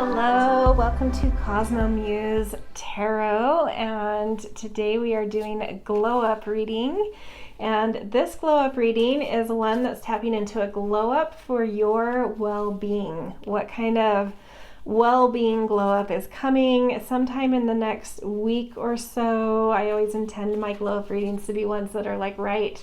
Hello, welcome to Cosmo Muse Tarot, and today we are doing a glow up reading. And this glow up reading is one that's tapping into a glow up for your well-being. What kind of well-being glow up is coming sometime in the next week or so. I always intend my glow up readings to be ones that are like right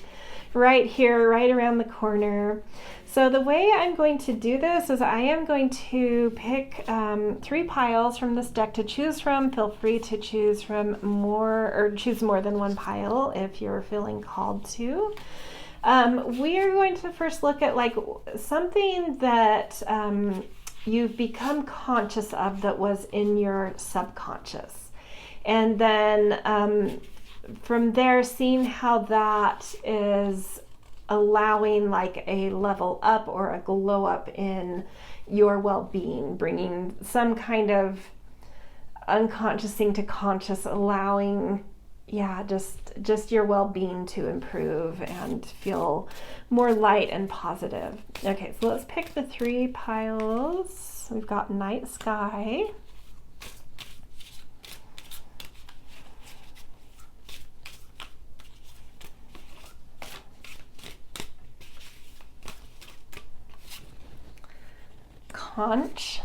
here, right around the corner. So the way I'm going to do this is I am going to pick 3 piles from this deck to choose from. Feel free to choose from choose more than one pile if you're feeling called to. We are going to first look at like something that you've become conscious of that was in your subconscious. And then from there, seeing how that is allowing like a level up or a glow up in your well-being, bringing some kind of unconscious thing to conscious, allowing just your well-being to improve and feel more light and positive. Okay, so let's pick the 3 piles. We've got night sky, conch,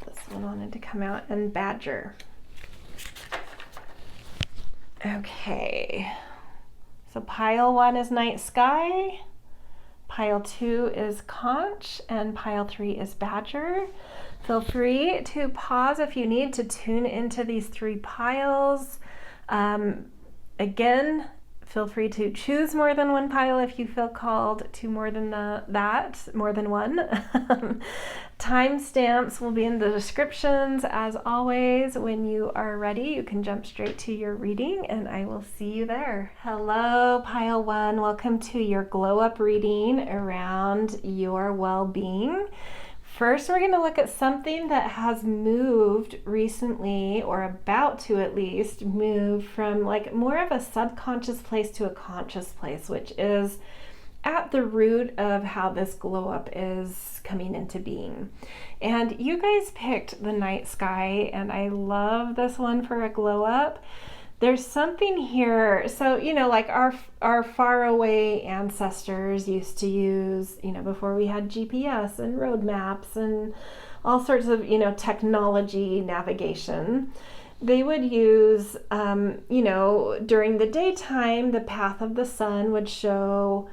this one wanted to come out, and badger. Okay, so pile 1 is night sky, pile 2 is conch, and pile 3 is badger. Feel free to pause if you need to tune into these 3 piles. Again, feel free to choose more than one pile if you feel called to more than more than one. Timestamps will be in the descriptions. As always, when you are ready, you can jump straight to your reading and I will see you there. Hello, pile 1. Welcome to your glow up reading around your well-being. First, we're going to look at something that has moved recently, or about to at least move from like more of a subconscious place to a conscious place, which is at the root of how this glow up is coming into being. And you guys picked the night sky, and I love this one for a glow up. There's something here, so like our faraway ancestors used to use, before we had GPS and road maps and all sorts of technology navigation, they would use during the daytime the path of the sun would show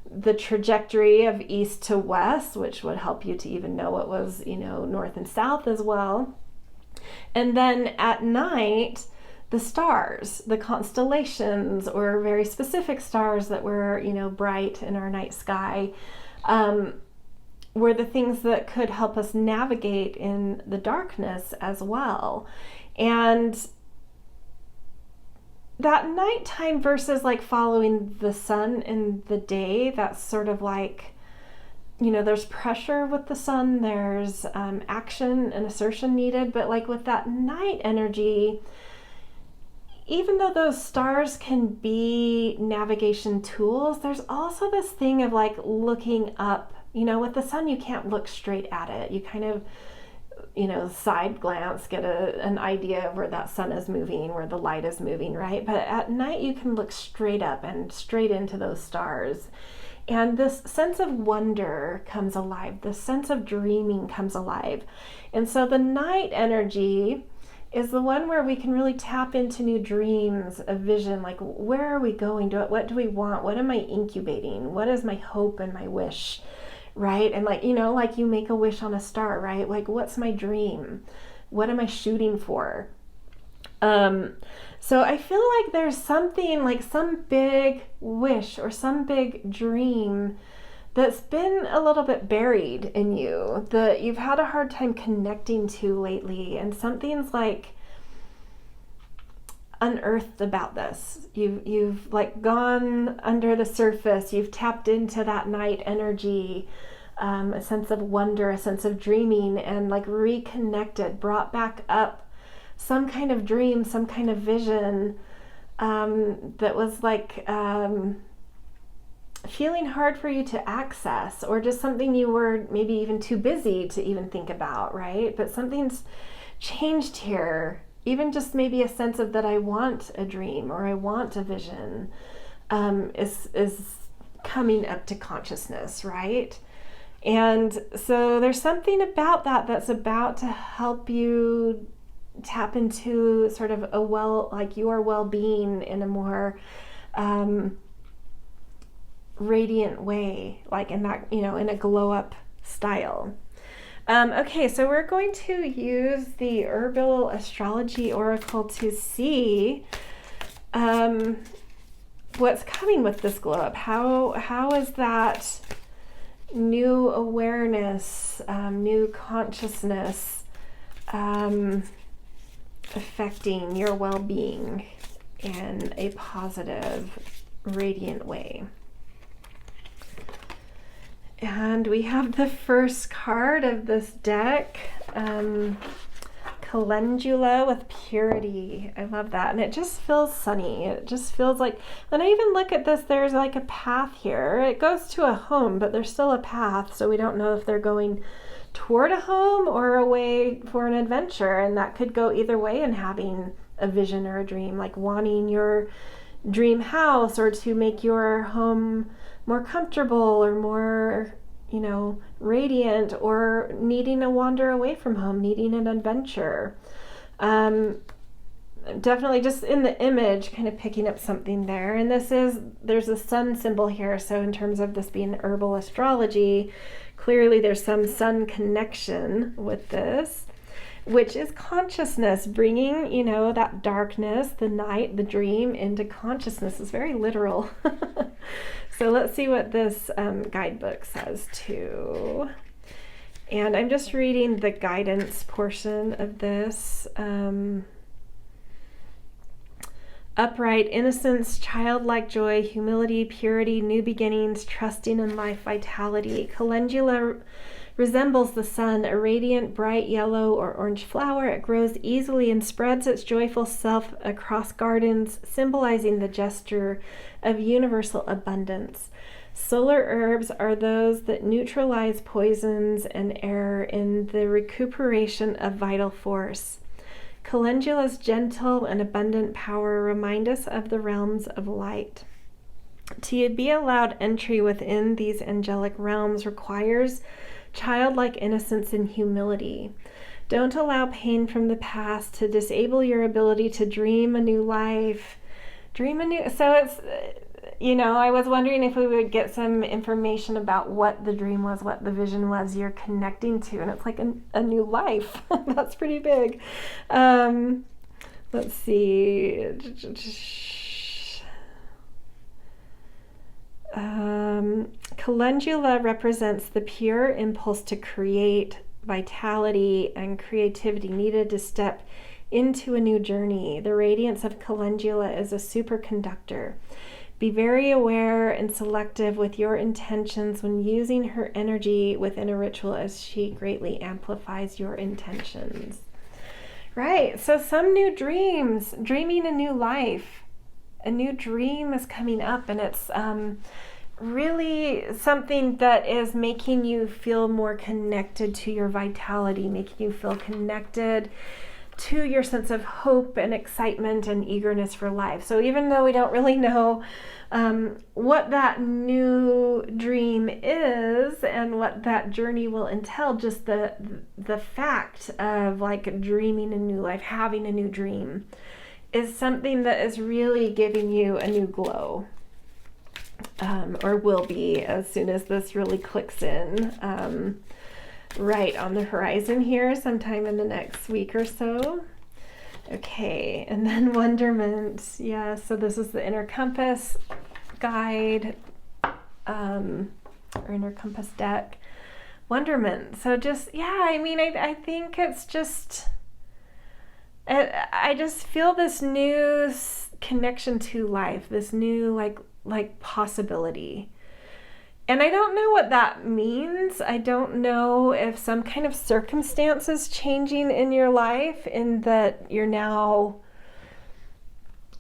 the trajectory of east to west, which would help you to even know what was north and south as well. And then at night, the stars, the constellations, or very specific stars that were, bright in our night sky, were the things that could help us navigate in the darkness as well. And that nighttime versus like following the sun in the day, that's sort of like, there's pressure with the sun, there's action and assertion needed, but like with that night energy, even though those stars can be navigation tools, there's also this thing of like looking up. With the sun, you can't look straight at it. You kind of, side glance, get an idea of where that sun is moving, where the light is moving, right? But at night, you can look straight up and straight into those stars. And this sense of wonder comes alive. This sense of dreaming comes alive. And so the night energy is the one where we can really tap into new dreams, a vision, like where are we going to it? What do we want? What am I incubating? What is my hope and my wish, right? And like, like you make a wish on a star, right? Like what's my dream? What am I shooting for? So I feel like there's something like some big wish or some big dream that's been a little bit buried in you, that you've had a hard time connecting to lately, and something's like unearthed about this. You've like gone under the surface, you've tapped into that night energy, a sense of wonder, a sense of dreaming, and like reconnected, brought back up some kind of dream, some kind of vision that was like feeling hard for you to access, or just something you were maybe even too busy to even think about, right? But something's changed here. Even just maybe a sense of that I want a dream or I want a vision is coming up to consciousness, right? And so there's something about that that's about to help you tap into sort of your well-being in a more radiant way, like in that, in a glow up style. Okay, so we're going to use the Herbal Astrology Oracle to see what's coming with this glow up. How is that new awareness, new consciousness affecting your well-being in a positive, radiant way? And we have the first card of this deck, Calendula with Purity. I love that. And it just feels sunny. It just feels like, when I even look at this, there's like a path here. It goes to a home, but there's still a path. So we don't know if they're going toward a home or away for an adventure. And that could go either way in having a vision or a dream, like wanting your dream house or to make your home more comfortable or more, radiant, or needing to wander away from home, needing an adventure. Definitely just in the image, kind of picking up something there. And there's a sun symbol here. So in terms of this being herbal astrology, clearly there's some sun connection with this, which is consciousness, bringing, that darkness, the night, the dream into consciousness. Is very literal. So let's see what this guidebook says too. And I'm just reading the guidance portion of this. Upright innocence, childlike joy, humility, purity, new beginnings, trusting in life, vitality. Calendula resembles the sun, a radiant, bright yellow or orange flower. It grows easily and spreads its joyful self across gardens, symbolizing the gesture of universal abundance. Solar herbs are those that neutralize poisons and error in the recuperation of vital force. Calendula's gentle and abundant power remind us of the realms of light. To be allowed entry within these angelic realms requires childlike innocence and humility. Don't allow pain from the past to disable your ability to dream a new life. So it's, I was wondering if we would get some information about what the dream was, what the vision was you're connecting to. And it's like a new life. That's pretty big. Let's see. Calendula represents the pure impulse to create, vitality and creativity needed to step into a new journey. The radiance of Calendula is a superconductor. Be very aware and selective with your intentions when using her energy within a ritual, as she greatly amplifies your intentions. Right, so some new dreams, dreaming a new life. A new dream is coming up, and it's really something that is making you feel more connected to your vitality, making you feel connected to your sense of hope and excitement and eagerness for life. So even though we don't really know what that new dream is and what that journey will entail, just the fact of like dreaming a new life, having a new dream, is something that is really giving you a new glow, or will be as soon as this really clicks in. Right on the horizon here, sometime in the next week or so. Okay, and then wonderment. Yeah, so this is the inner compass guide, or inner compass deck. Wonderment. So just, I think it's just, I just feel this new connection to life, this new like possibility. And I don't know what that means. I don't know if some kind of circumstance is changing in your life, in that you're now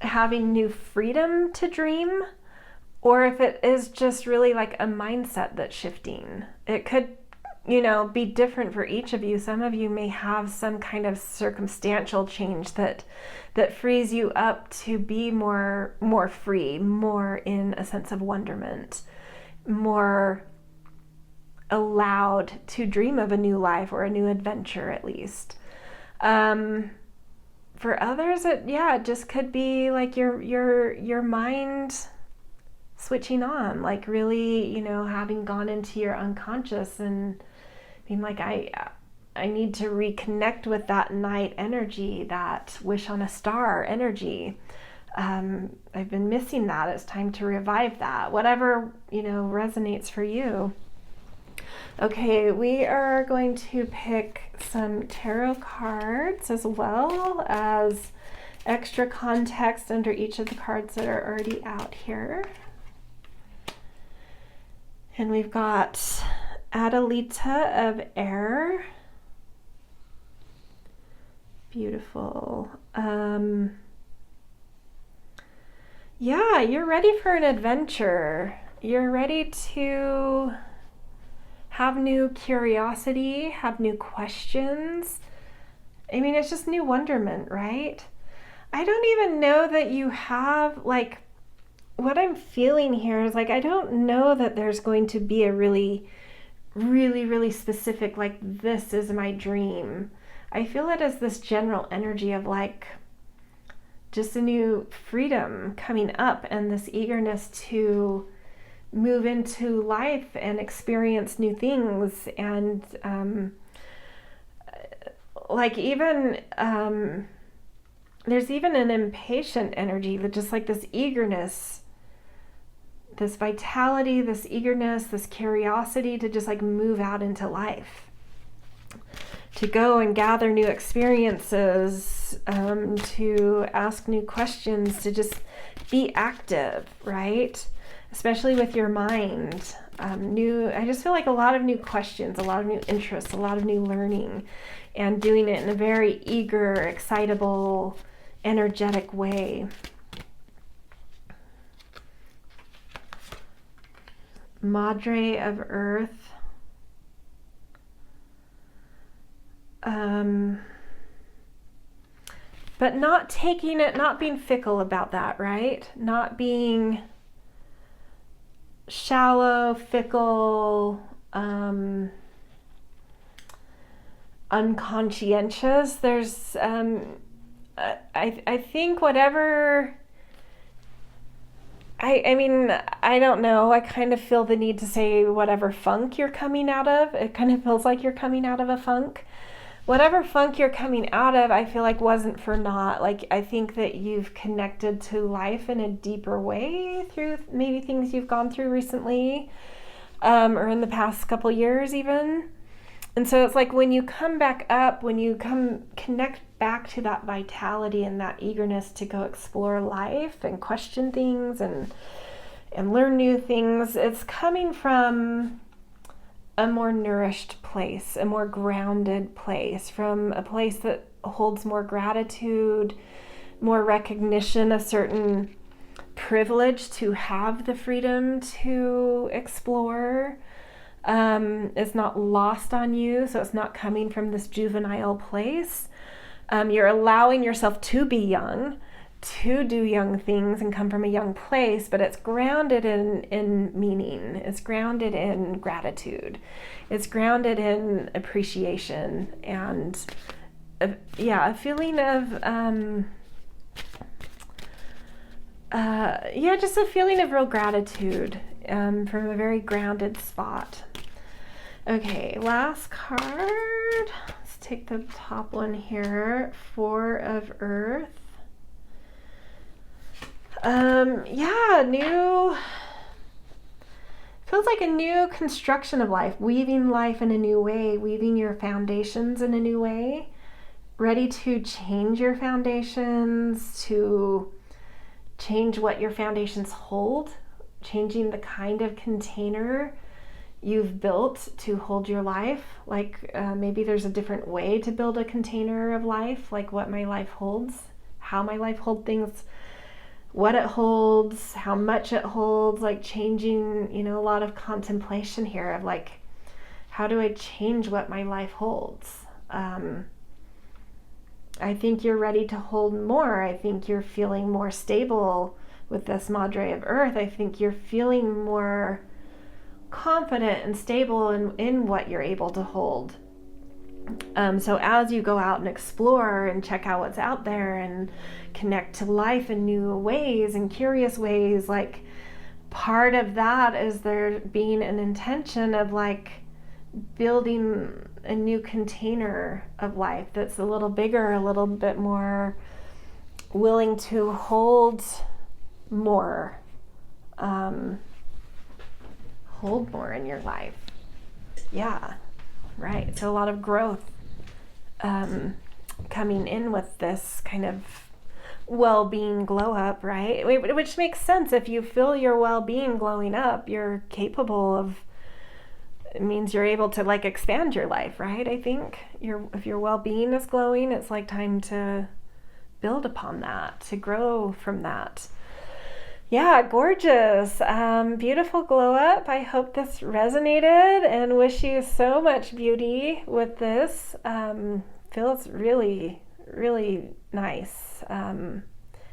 having new freedom to dream, or if it is just really like a mindset that's shifting. It could, be different for each of you. Some of you may have some kind of circumstantial change that frees you up to be more free, more in a sense of wonderment, more allowed to dream of a new life or a new adventure at least. For others, it just could be like your mind switching on, like really, having gone into your unconscious and being like, I need to reconnect with that night energy, that wish on a star energy. I've been missing that. It's time to revive that. Whatever, resonates for you. Okay, we are going to pick some tarot cards as well as extra context under each of the cards that are already out here. And we've got Adelita of Air. Beautiful. Yeah, you're ready for an adventure. You're ready to have new curiosity, have new questions. I mean, it's just new wonderment, right? I don't even know that you have, like, what I'm feeling here is like, I don't know that there's going to be a really, really, really specific, like, this is my dream. I feel it as this general energy of like just a new freedom coming up and this eagerness to move into life and experience new things. And like even there's even an impatient energy, that just like this eagerness, this vitality, this eagerness, this curiosity to just like move out into life, to go and gather new experiences, to ask new questions, to just be active, right? Especially with your mind. I just feel like a lot of new questions, a lot of new interests, a lot of new learning, and doing it in a very eager, excitable, energetic way. Madre of Earth. But not taking it, not being fickle about that, right? Not being shallow, fickle, unconscientious. There's, I think whatever, I mean, I don't know. I kind of feel the need to say whatever funk you're coming out of. It kind of feels like you're coming out of a funk. Whatever funk you're coming out of, I feel like wasn't for naught. Like, I think that you've connected to life in a deeper way through maybe things you've gone through recently, or in the past couple years even. And so it's like when you come back up, when you connect back to that vitality and that eagerness to go explore life and question things and learn new things, it's coming from a more nourished place, a more grounded place, from a place that holds more gratitude, more recognition, a certain privilege to have the freedom to explore. It's not lost on you, so it's not coming from this juvenile place. You're allowing yourself to be young, to do young things and come from a young place, but it's grounded in meaning. It's grounded in gratitude. It's grounded in appreciation and a feeling of just a feeling of real gratitude from a very grounded spot. Okay, last card. Let's take the top one here. 4 of Earth. New, feels like a new construction of life, weaving life in a new way, weaving your foundations in a new way, ready to change your foundations, to change what your foundations hold, changing the kind of container you've built to hold your life. Like maybe there's a different way to build a container of life, like what my life holds, how my life holds things what it holds, how much it holds, like changing, a lot of contemplation here of like, how do I change what my life holds? I think you're ready to hold more. I think you're feeling more stable with this Madre of Earth. I think you're feeling more confident and stable in what you're able to hold. So as you go out and explore and check out what's out there and connect to life in new ways and curious ways, like part of that is there being an intention of like building a new container of life that's a little bigger, a little bit more willing to hold more, hold more in your life. Yeah, right. So a lot of growth coming in with this kind of well-being glow up, right? Which makes sense. If you feel your well-being glowing up, you're capable of, it means you're able to like expand your life, right? I think if your well-being is glowing, it's like time to build upon that, to grow from that. Yeah, gorgeous. Beautiful glow up. I hope this resonated and wish you so much beauty with this. Feels really, really nice. And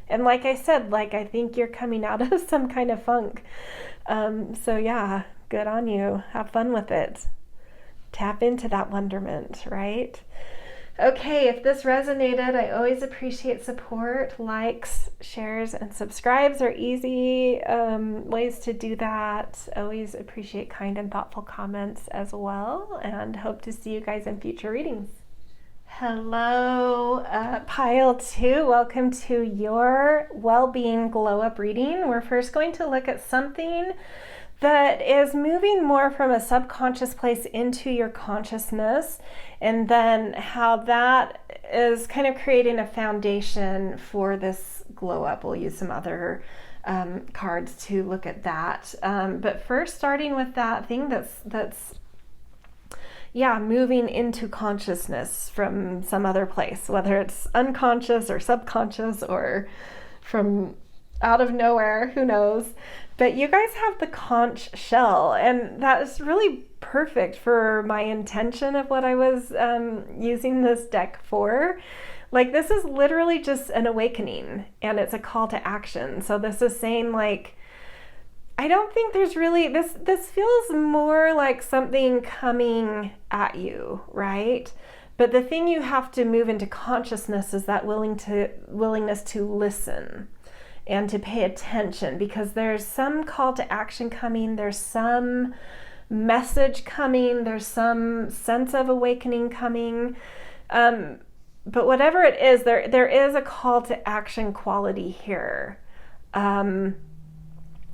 like I said, like I think you're coming out of some kind of funk. So yeah, good on you. Have fun with it. Tap into that wonderment, right? Okay, if this resonated, I always appreciate support. Likes, shares, and subscribes are easy ways to do that. Always appreciate kind and thoughtful comments as well, and hope to see you guys in future readings. Hello, Pile 2. Welcome to your Well-Being Glow Up reading. We're first going to look at something that is moving more from a subconscious place into your consciousness, and then how that is kind of creating a foundation for this glow up. We'll use some other cards to look at that. But first, starting with that thing that's moving into consciousness from some other place, whether it's unconscious or subconscious or from out of nowhere, who knows. But you guys have the conch shell, and that is really perfect for my intention of what I was using this deck for. Like, this is literally just an awakening, and it's a call to action. So this is saying, like, I don't think there's really, this feels more like something coming at you, right? But the thing you have to move into consciousness is that willingness to listen and to pay attention, because there's some call to action coming, there's some message coming, there's some sense of awakening coming. But whatever it is, there is a call to action quality here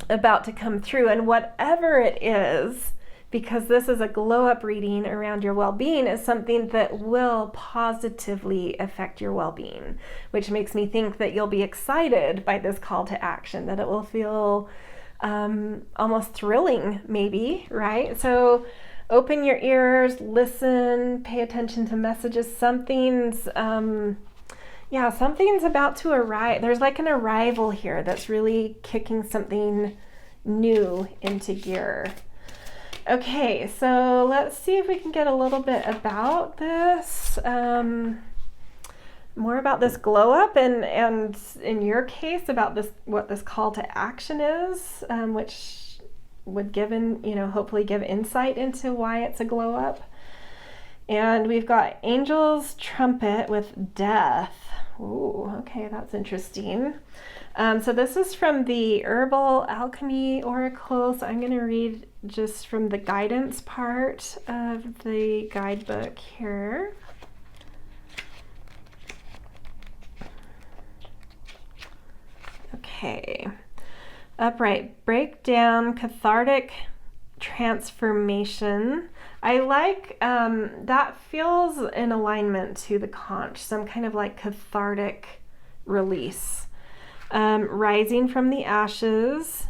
about to come through. And whatever it is, because this is a glow up reading around your well-being, is something that will positively affect your well-being, which makes me think that you'll be excited by this call to action, that it will feel almost thrilling maybe, right? So open your ears, listen, pay attention to messages. Something's about to arrive. There's like an arrival here that's really kicking something new into gear. Okay, so let's see if we can get a little bit about this, more about this glow up, and in your case about this, what this call to action is, which would hopefully give insight into why it's a glow up. And we've got Angel's Trumpet with Death. Ooh, okay, that's interesting. So this is from the Herbal Alchemy Oracle. So I'm going to read just from the guidance part of the guidebook here. Okay. Upright, breakdown, cathartic transformation. I like that feels in alignment to the conch, some kind of like cathartic release. Rising from the ashes,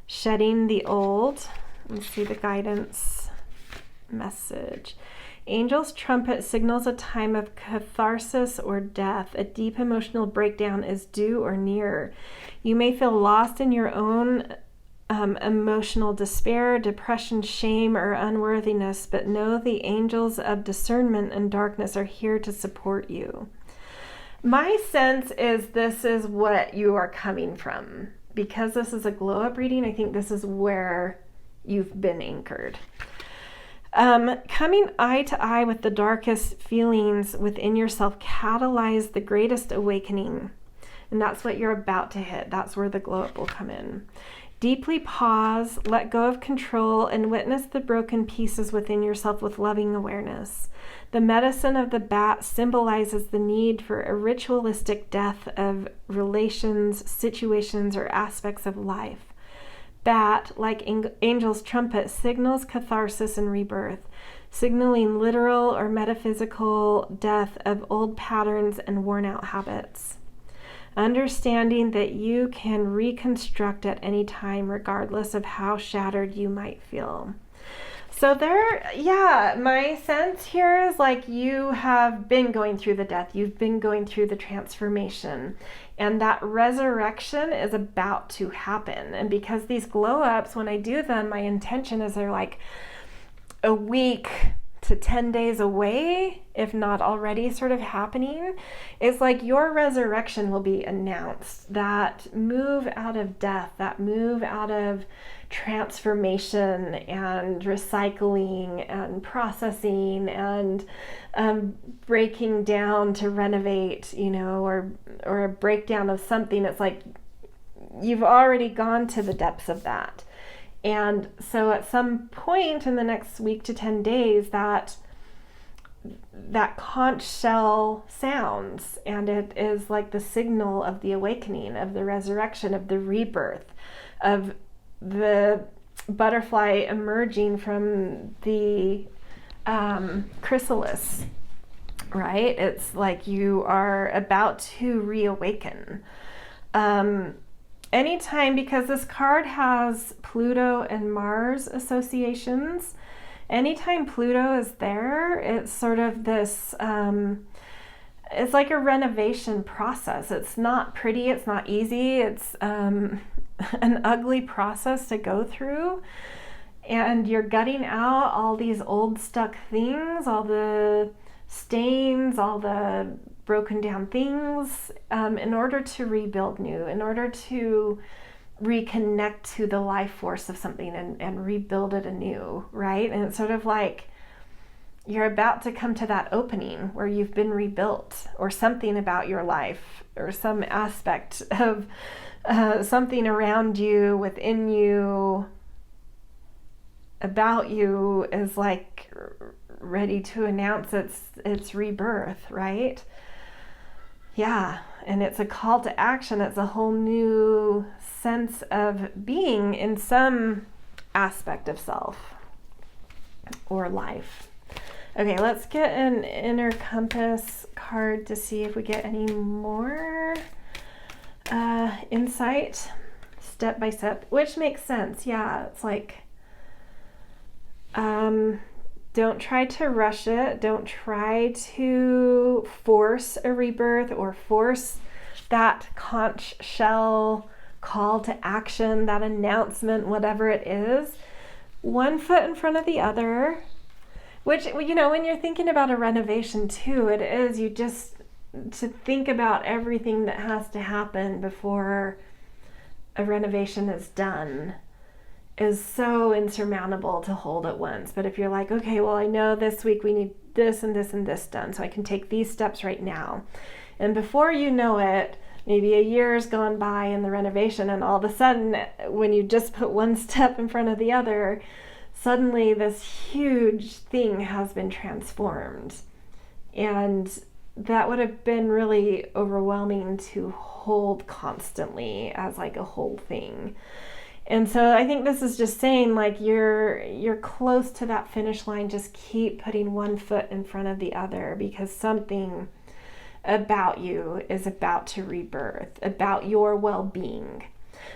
shedding the old. Let's see the guidance message. Angel's trumpet signals a time of catharsis or death. A deep emotional breakdown is due or near. You may feel lost in your own emotional despair, depression, shame, or unworthiness, but know the angels of discernment and darkness are here to support you. My sense is this is what you are coming from. Because this is a glow-up reading, I think this is where you've been anchored. Coming eye to eye with the darkest feelings within yourself catalyze the greatest awakening. And that's what you're about to hit. That's where the glow-up will come in. Deeply pause, let go of control, and witness the broken pieces within yourself with loving awareness. The medicine of the bat symbolizes the need for a ritualistic death of relations, situations, or aspects of life. Bat, like Angel's trumpet, signals catharsis and rebirth, signaling literal or metaphysical death of old patterns and worn-out habits. Understanding that you can reconstruct at any time, regardless of how shattered you might feel. So my sense here is like you have been going through the death, you've been going through the transformation, and that resurrection is about to happen. And because these glow-ups, when I do them, my intention is they're like a week to 10 days away, if not already sort of happening. It's like your resurrection will be announced. That move out of death, that move out of transformation and recycling and processing and breaking down to renovate, or a breakdown of something. It's like you've already gone to the depths of that. And so at some point in the next week to 10 days, that conch shell sounds, and it is like the signal of the awakening, of the resurrection, of the rebirth, of the butterfly emerging from the chrysalis, right? It's like you are about to reawaken. Anytime, because this card has Pluto and Mars associations, anytime Pluto is there, it's sort of this, it's like a renovation process. It's not pretty, it's not easy, it's an ugly process to go through. And you're gutting out all these old stuck things, all the stains, all the broken down things, in order to rebuild new, in order to reconnect to the life force of something and rebuild it anew, right? And it's sort of like you're about to come to that opening where you've been rebuilt, or something about your life, or some aspect of something around you, within you, about you is like ready to announce its rebirth, right? Yeah, and it's a call to action. It's a whole new sense of being in some aspect of self or life. Okay, let's get an inner compass card to see if we get any more insight step by step, which makes sense. Yeah, it's like, don't try to rush it. Don't try to force a rebirth or force that conch shell call to action, that announcement, whatever it is. One foot in front of the other, which, when you're thinking about a renovation too, it is, you just, to think about everything that has to happen before a renovation is done is so insurmountable to hold at once. But if you're like, okay, well, I know this week we need this and this and this done, so I can take these steps right now. And before you know it, maybe a year's gone by in the renovation, and all of a sudden, when you just put one step in front of the other, suddenly this huge thing has been transformed. And that would have been really overwhelming to hold constantly as like a whole thing. And so I think this is just saying, like, you're close to that finish line. Just keep putting one foot in front of the other, because something about you is about to rebirth, about your well-being.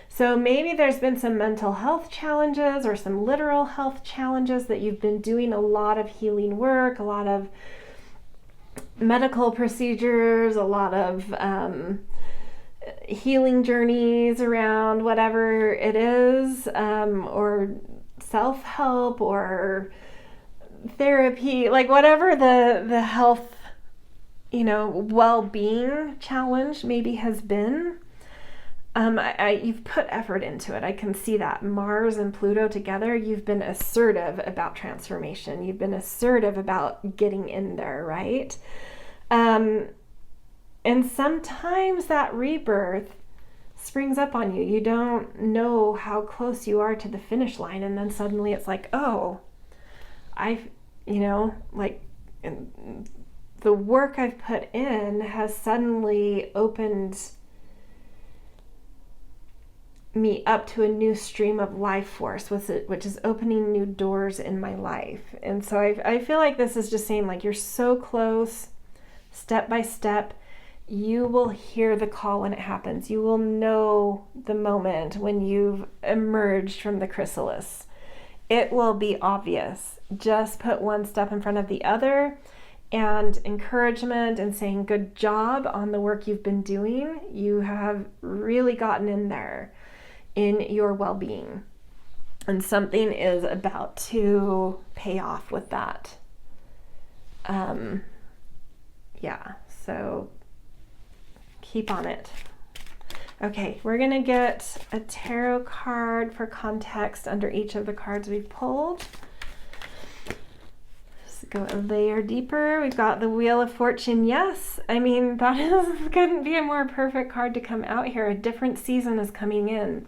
So maybe there's been some mental health challenges or some literal health challenges that you've been doing a lot of healing work, a lot of medical procedures, a lot of healing journeys around whatever it is, or self-help or therapy, like whatever the health, well-being challenge maybe has been. You've put effort into it. I can see that. Mars and Pluto together, you've been assertive about transformation. You've been assertive about getting in there, right? And sometimes that rebirth springs up on you. You don't know how close you are to the finish line. And then suddenly it's like, oh, the work I've put in has suddenly opened me up to a new stream of life force, which is opening new doors in my life. And so I feel like this is just saying, like, you're so close, step by step. You will hear the call when it happens. You will know the moment when you've emerged from the chrysalis. It will be obvious. Just put one step in front of the other, and encouragement and saying good job on the work you've been doing. You have really gotten in there in your well-being, and something is about to pay off with that. So keep on it. Okay, we're gonna get a tarot card for context under each of the cards we've pulled. Just go a layer deeper. We've got the Wheel of Fortune. Yes, I mean, couldn't be a more perfect card to come out here. A different season is coming in.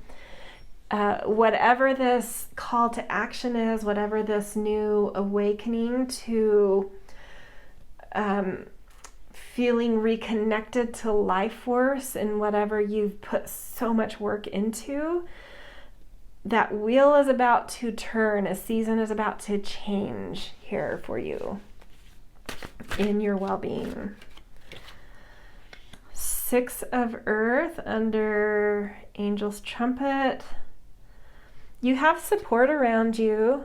Whatever this call to action is, whatever this new awakening to feeling reconnected to life force and whatever you've put so much work into, that wheel is about to turn. A season is about to change here for you in your well-being. Six of Earth under Angel's Trumpet. You have support around you.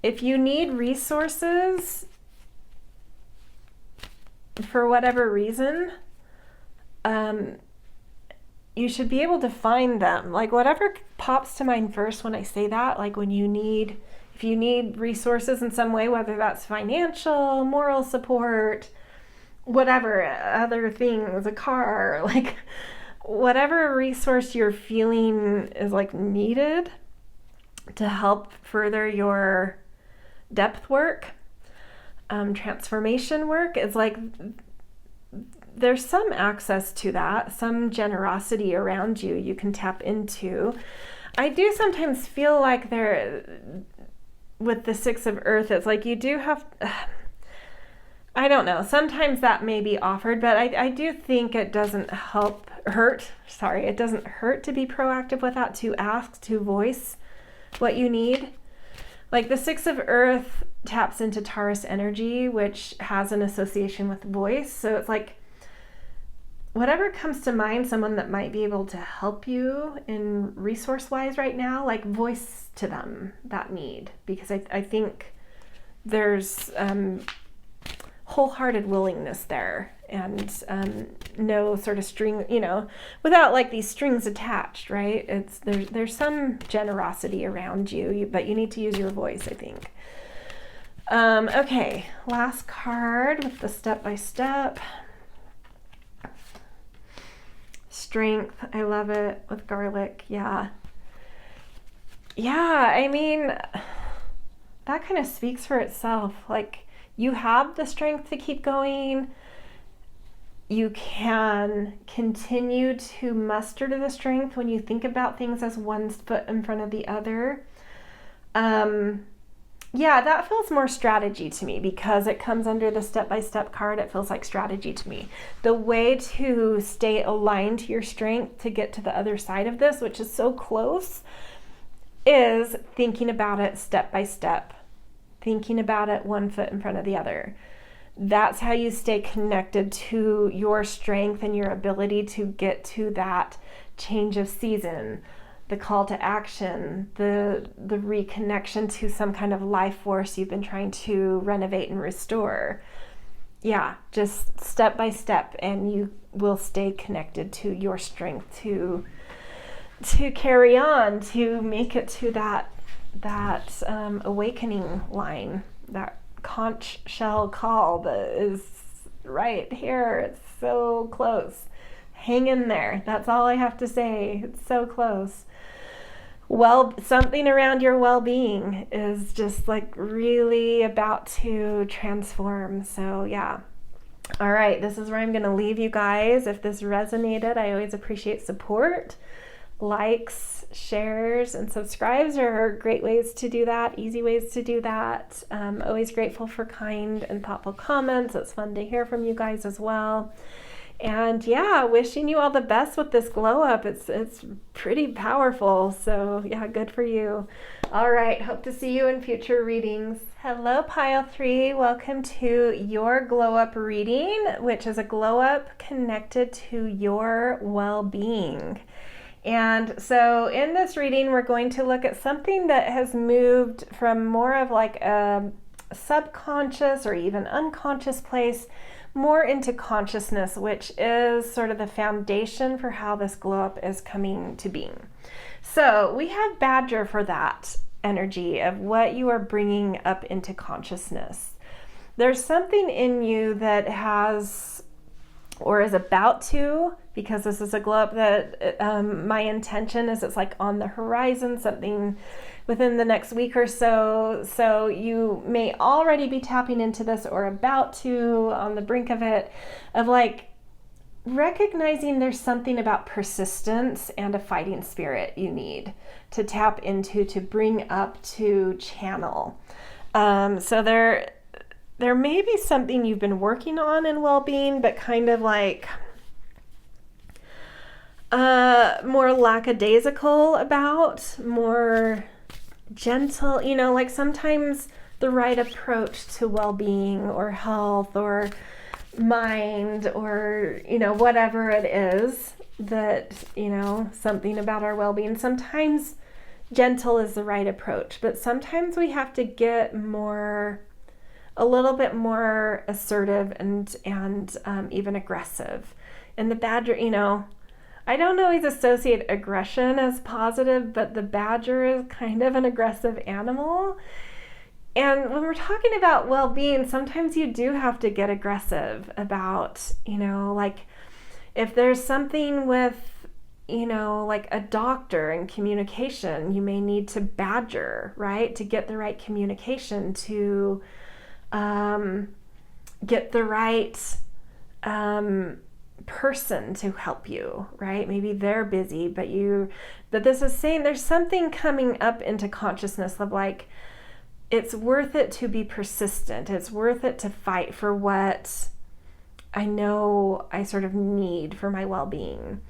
If you need resources for whatever reason, you should be able to find them. Like, whatever pops to mind first when I say that, like if you need resources in some way, whether that's financial, moral support, whatever, other things, a car, like whatever resource you're feeling is like needed to help further your depth work, transformation work, is like there's some access to that, some generosity around you you can tap into. I do sometimes feel like with the Six of Earth, it's like you do have, I don't know, sometimes that may be offered, but I do think it doesn't hurt to be proactive with that, to ask, to voice what you need. Like the Six of Earth taps into Taurus energy, which has an association with voice. So it's like, whatever comes to mind, someone that might be able to help you in resource-wise right now, like voice to them that need, because I think there's wholehearted willingness there, and no sort of string, without like these strings attached, right? There's some generosity around you, but you need to use your voice, I think. Okay, last card with the step-by-step. Strength, I love it, with garlic. Yeah, I mean, that kind of speaks for itself. Like, you have the strength to keep going. You can continue to muster to the strength when you think about things as one foot in front of the other. Yeah, that feels more strategy to me, because it comes under the step-by-step card. It feels like strategy to me. The way to stay aligned to your strength to get to the other side of this, which is so close, is thinking about it step by step, thinking about it one foot in front of the other. that's how you stay connected to your strength and your ability to get to that change of season, the call to action, the reconnection to some kind of life force you've been trying to renovate and restore. Yeah, just step by step, and you will stay connected to your strength to carry on, to make it to that awakening line, that conch shell call that is right here. It's so close. Hang in there. That's all I have to say. It's so close. Well, something around your well-being is just like really about to transform. So yeah. All right, this is where I'm going to leave you guys. If this resonated, I always appreciate support. Likes, shares, and subscribes are great ways to do that, easy ways to do that. Always grateful for kind and thoughtful comments. It's fun to hear from you guys as well. And yeah, wishing you all the best with this glow up. It's pretty powerful. So yeah, good for you. All right, hope to see you in future readings. Hello, Pile 3. Welcome to your glow up reading, which is a glow up connected to your well-being. And so in this reading, we're going to look at something that has moved from more of like a subconscious or even unconscious place more into consciousness, which is sort of the foundation for how this glow up is coming to being. So we have Badger for that energy of what you are bringing up into consciousness. There's something in you that has or is about to, because this is a glow up that my intention is it's like on the horizon, something within the next week or so. So you may already be tapping into this or about to, on the brink of it, of like recognizing there's something about persistence and a fighting spirit you need to tap into, to bring up, to channel. So there may be something you've been working on in well-being, but kind of like more lackadaisical about, more gentle, like sometimes the right approach to well-being or health or mind or, whatever it is that, something about our well-being. Sometimes gentle is the right approach, but sometimes we have to get a little bit more assertive and even aggressive. And the Badger, I don't always associate aggression as positive, but the Badger is kind of an aggressive animal. And when we're talking about well-being, sometimes you do have to get aggressive about, like if there's something with, like a doctor and communication, you may need to badger, right? To get the right communication, to get the right person to help you, right? Maybe they're busy, but this is saying there's something coming up into consciousness of like, it's worth it to be persistent. It's worth it to fight for what I know I sort of need for my well-being.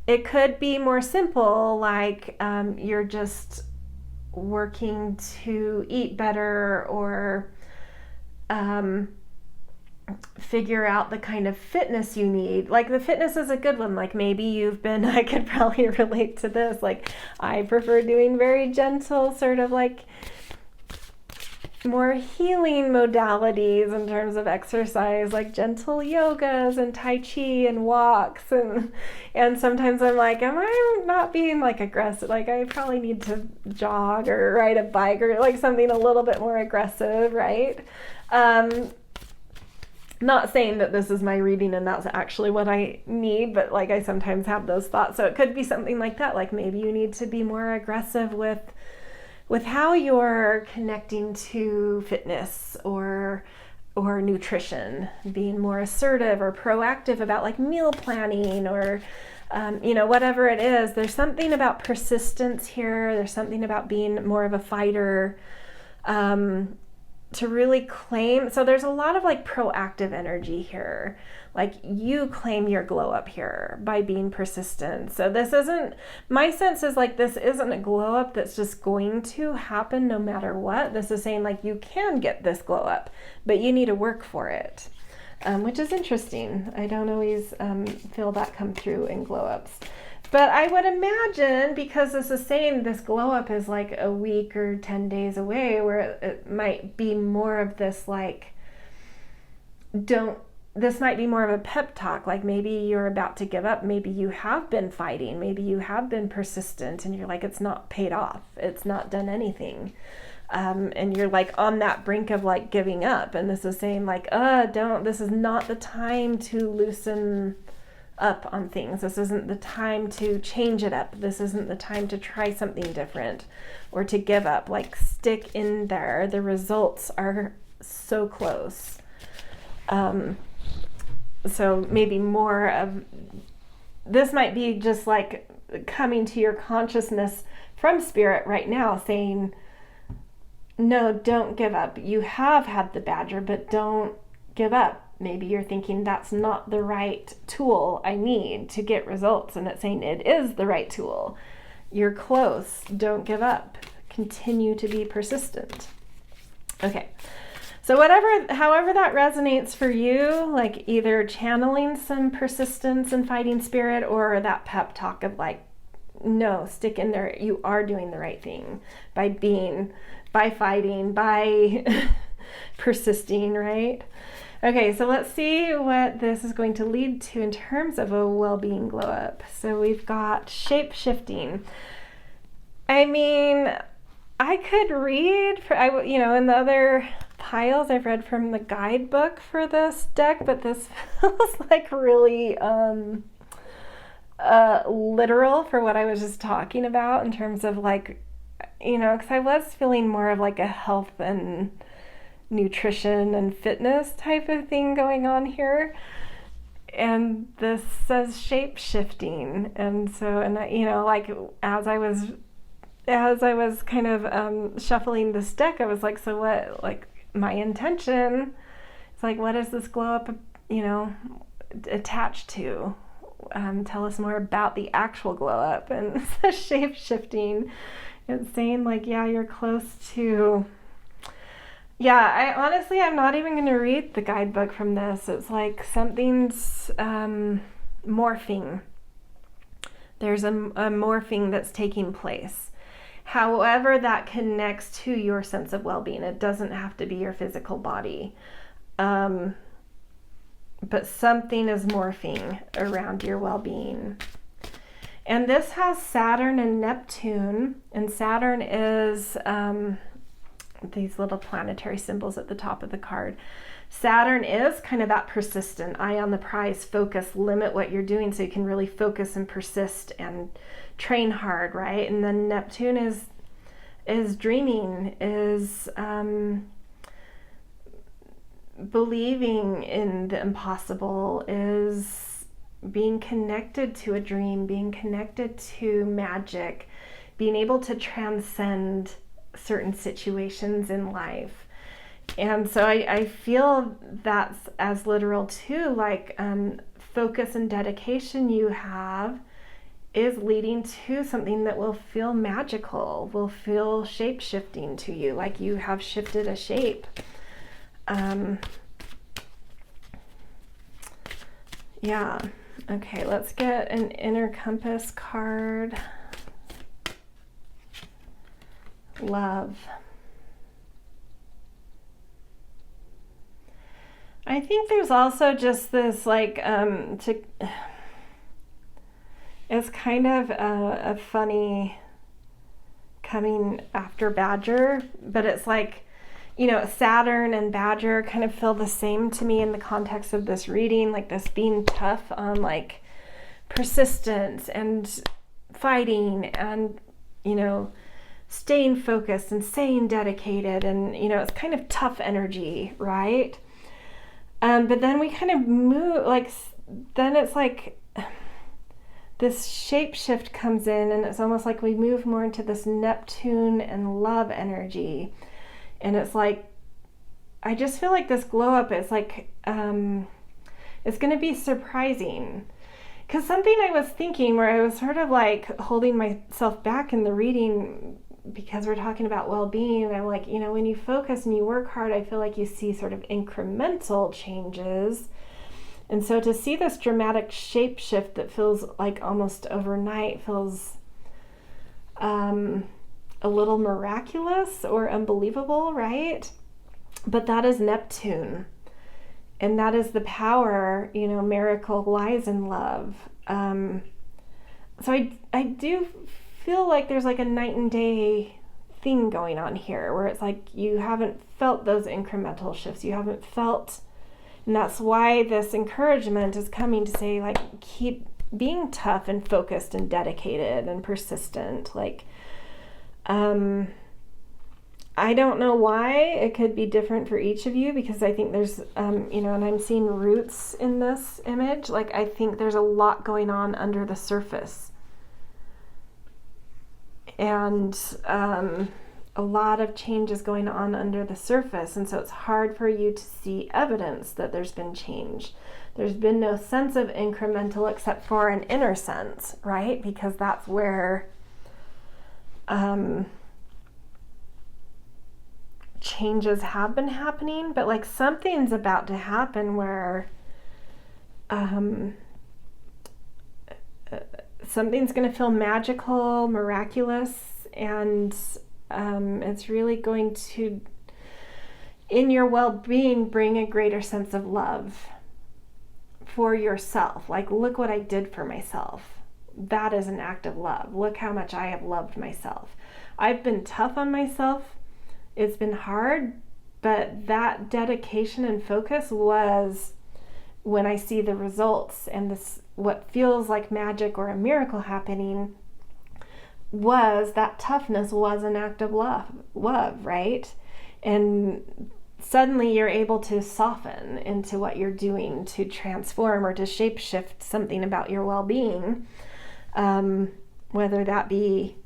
It could be more simple, like you're just working to eat better or figure out the kind of fitness you need. Like the fitness is a good one. Like maybe I could probably relate to this. Like I prefer doing very gentle, sort of like more healing modalities in terms of exercise, like gentle yogas and Tai Chi and walks. And sometimes I'm like, am I not being like aggressive? Like I probably need to jog or ride a bike or like something a little bit more aggressive, right? Not saying that this is my reading and that's actually what I need, but like I sometimes have those thoughts. So it could be something like that. Like maybe you need to be more aggressive with how you're connecting to fitness or nutrition, being more assertive or proactive about like meal planning or, whatever it is. There's something about persistence here. There's something about being more of a fighter. to really claim. So there's a lot of like proactive energy here. Like you claim your glow up here by being persistent. So this isn't, my sense is like this isn't a glow up that's just going to happen no matter what. This is saying like you can get this glow up, but you need to work for it, which is interesting. I don't always feel that come through in glow ups. But I would imagine, because this is saying this glow up is like a week or 10 days away, where it might be more of this like, this might be more of a pep talk, like maybe you're about to give up, maybe you have been fighting, maybe you have been persistent and you're like, it's not paid off, it's not done anything. And you're like on that brink of like giving up. And this is saying like, this is not the time to loosen up on things. This isn't the time to change it up. This isn't the time to try something different or to give up. Like stick in there. The results are so close. So maybe more of this might be just like coming to your consciousness from spirit right now saying, no, don't give up. You have had the badger, but don't give up. Maybe you're thinking that's not the right tool I need to get results. And it's saying it is the right tool. You're close. Don't give up. Continue to be persistent. Okay. So however that resonates for you, like either channeling some persistence and fighting spirit or that pep talk of like, no, stick in there. You are doing the right thing by fighting, by persisting, right? Okay, so let's see what this is going to lead to in terms of a well-being glow up. So we've got shape-shifting. I mean, I could read, in the other piles I've read from the guidebook for this deck, but this feels like really literal for what I was just talking about in terms of like, because I was feeling more of like a health and nutrition and fitness type of thing going on here. And this says shape shifting. And so, like as I was kind of shuffling this deck, I was like, so what, like my intention is like, what is this glow up, attached to? Tell us more about the actual glow up. And it says shape shifting. It's saying like, yeah, you're close to, I'm not even going to read the guidebook from this. It's like something's morphing. There's a morphing that's taking place. However that connects to your sense of well-being. It doesn't have to be your physical body. But something is morphing around your well-being. And this has Saturn and Neptune. And Saturn is these little planetary symbols at the top of the card. Saturn is kind of that persistent, eye on the prize, focus, limit what you're doing so you can really focus and persist and train hard, right? And then Neptune is dreaming, is believing in the impossible, is being connected to a dream, being connected to magic, being able to transcend certain situations in life. And so I feel that's as literal too, like focus and dedication you have is leading to something that will feel magical, will feel shape-shifting to you, like you have shifted a shape. Okay, let's get an inner compass card. Love. I think there's also just this like it's kind of a funny coming after Badger, but it's like, Saturn and Badger kind of feel the same to me in the context of this reading, like this being tough on like persistence and fighting and, staying focused and staying dedicated, and it's kind of tough energy, right? But then we kind of move, like, then it's like this shape shift comes in, and it's almost like we move more into this Neptune and love energy. And it's like I just feel like this glow up is like, it's going to be surprising. Because something I was thinking where I was sort of like holding myself back in the reading because we're talking about well-being, I'm like, when you focus and you work hard, I feel like you see sort of incremental changes. And so to see this dramatic shape shift that feels like almost overnight feels a little miraculous or unbelievable, right? But that is Neptune. And that is the power, miracle lies in love. So I do feel like there's like a night and day thing going on here where it's like you haven't felt those incremental shifts. You haven't felt, and that's why this encouragement is coming to say, like, keep being tough and focused and dedicated and persistent. Like, I don't know why it could be different for each of you, because I think there's, and I'm seeing roots in this image. Like, I think there's a lot going on under the surface. And a lot of changes going on under the surface. And so it's hard for you to see evidence that there's been change. There's been no sense of incremental except for an inner sense, right? Because that's where changes have been happening, but like something's about to happen where something's going to feel magical, miraculous, and it's really going to, in your well-being, bring a greater sense of love for yourself. Like, look what I did for myself. That is an act of love. Look how much I have loved myself. I've been tough on myself. It's been hard, but that dedication and focus was when I see the results, and this, what feels like magic or a miracle happening, was that toughness was an act of love, right? And suddenly you're able to soften into what you're doing to transform or to shapeshift something about your well-being, whether that be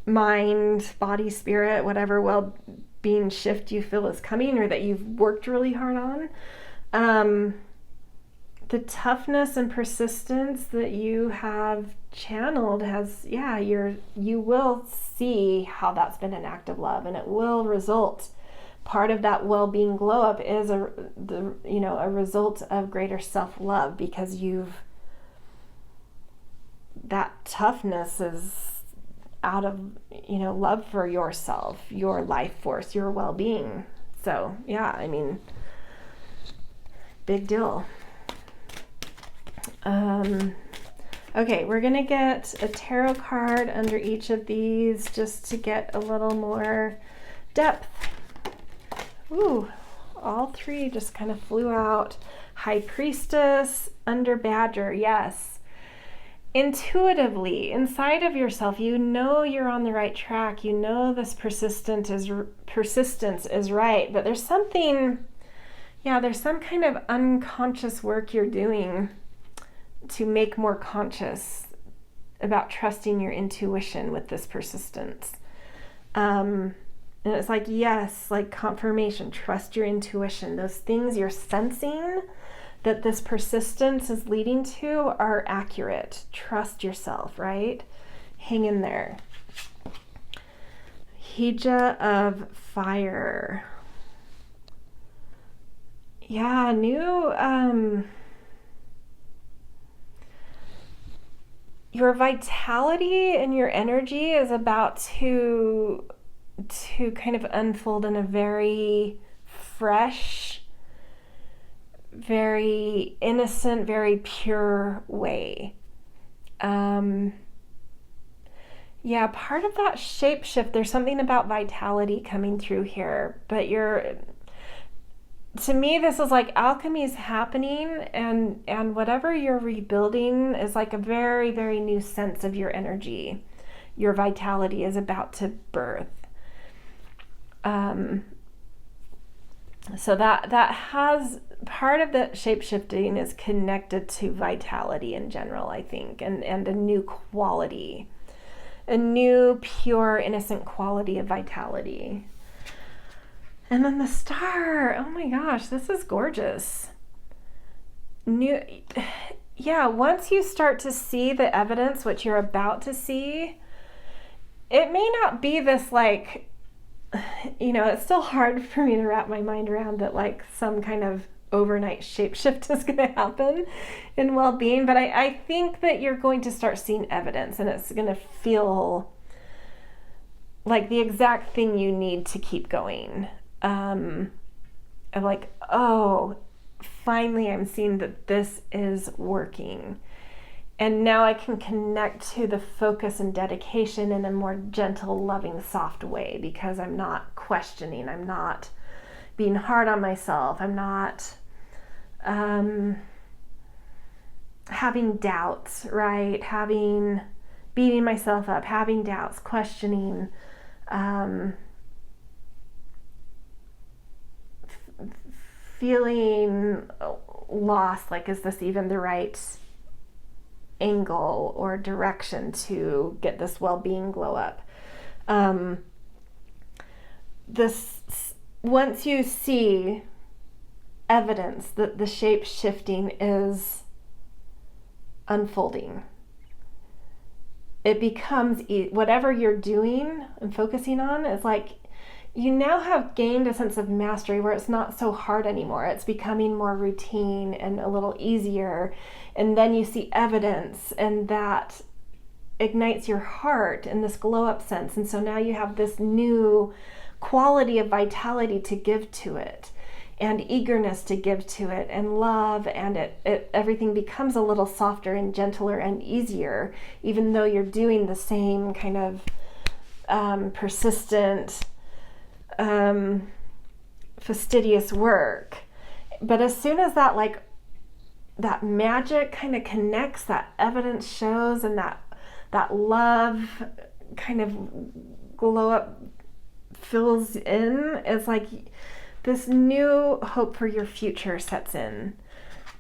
mind, body, spirit, whatever well-being shift you feel is coming or that you've worked really hard on. The toughness and persistence that you have channeled has, you will see how that's been an act of love, and it will result. Part of that well-being glow up is a result of greater self-love, because that toughness is out of, love for yourself, your life force, your well-being. So big deal. Okay, we're gonna get a tarot card under each of these just to get a little more depth. Ooh, all three just kind of flew out. High Priestess, under Badger, yes. Intuitively, inside of yourself, you're on the right track. This persistence is right, but there's something, there's some kind of unconscious work you're doing to make more conscious about trusting your intuition with this persistence. And it's like, yes, like confirmation, trust your intuition. Those things you're sensing that this persistence is leading to are accurate. Trust yourself, right? Hang in there. Hija of Fire. Yeah, your vitality and your energy is about to kind of unfold in a very fresh, very innocent, very pure way. Part of that shapeshift, there's something about vitality coming through here, but to me, this is like alchemy is happening, and whatever you're rebuilding is like a very, very new sense of your energy. Your vitality is about to birth. So that has part of the shape-shifting is connected to vitality in general, I think, and a new quality, a new, pure, innocent quality of vitality. And then the star, oh my gosh, this is gorgeous. Yeah, once you start to see the evidence, what you're about to see, it may not be this like, it's still hard for me to wrap my mind around that like some kind of overnight shapeshift is going to happen in well-being, but I think that you're going to start seeing evidence, and it's going to feel like the exact thing you need to keep going. Of like, oh, finally I'm seeing that this is working. And now I can connect to the focus and dedication in a more gentle, loving, soft way, because I'm not questioning. I'm not being hard on myself. I'm not having doubts, right? Beating myself up, having doubts, questioning, feeling lost, like, is this even the right angle or direction to get this well-being glow up? Once you see evidence that the shape shifting is unfolding, it becomes whatever you're doing and focusing on is like you now have gained a sense of mastery where it's not so hard anymore. It's becoming more routine and a little easier. And then you see evidence, and that ignites your heart in this glow up sense. And so now you have this new quality of vitality to give to it, and eagerness to give to it, and love, and everything becomes a little softer and gentler and easier, even though you're doing the same kind of persistent, fastidious work. But as soon as that magic kind of connects, that evidence shows, and that love kind of glow up fills in, it's like this new hope for your future sets in.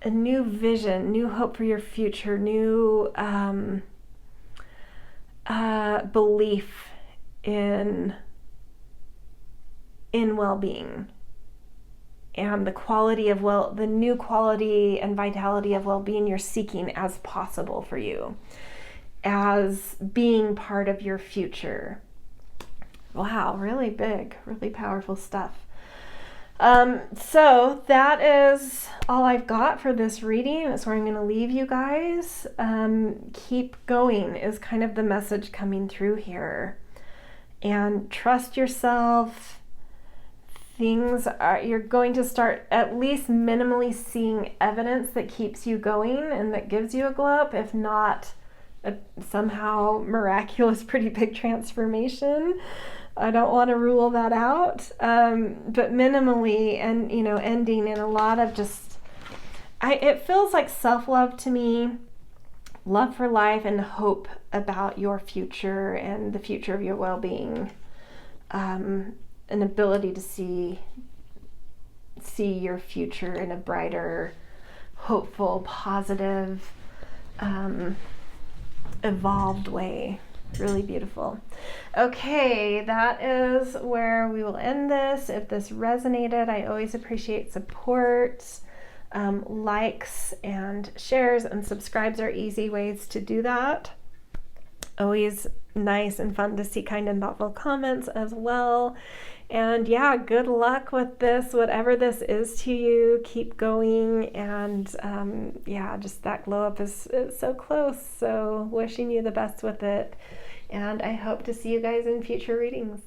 A new vision, new hope for your future, new belief in well-being, and the new quality and vitality of well-being you're seeking as possible for you, as being part of your future. Wow, really big, really powerful stuff. So that is all I've got for this reading. That's where I'm going to leave you guys. Keep going is kind of the message coming through here. And trust yourself. You're going to start at least minimally seeing evidence that keeps you going and that gives you a glow up, if not a somehow miraculous, pretty big transformation. I don't want to rule that out, but minimally, and ending in a lot of it feels like self-love to me, love for life, and hope about your future and the future of your well-being, an ability to see your future in a brighter, hopeful, positive, evolved way. Really beautiful. Okay, that is where we will end this. If this resonated, I always appreciate support. Likes and shares and subscribes are easy ways to do that. Always nice and fun to see kind and thoughtful comments as well. And yeah, good luck with this, whatever this is to you. Keep going, and just that glow up is so close. So wishing you the best with it, and I hope to see you guys in future readings.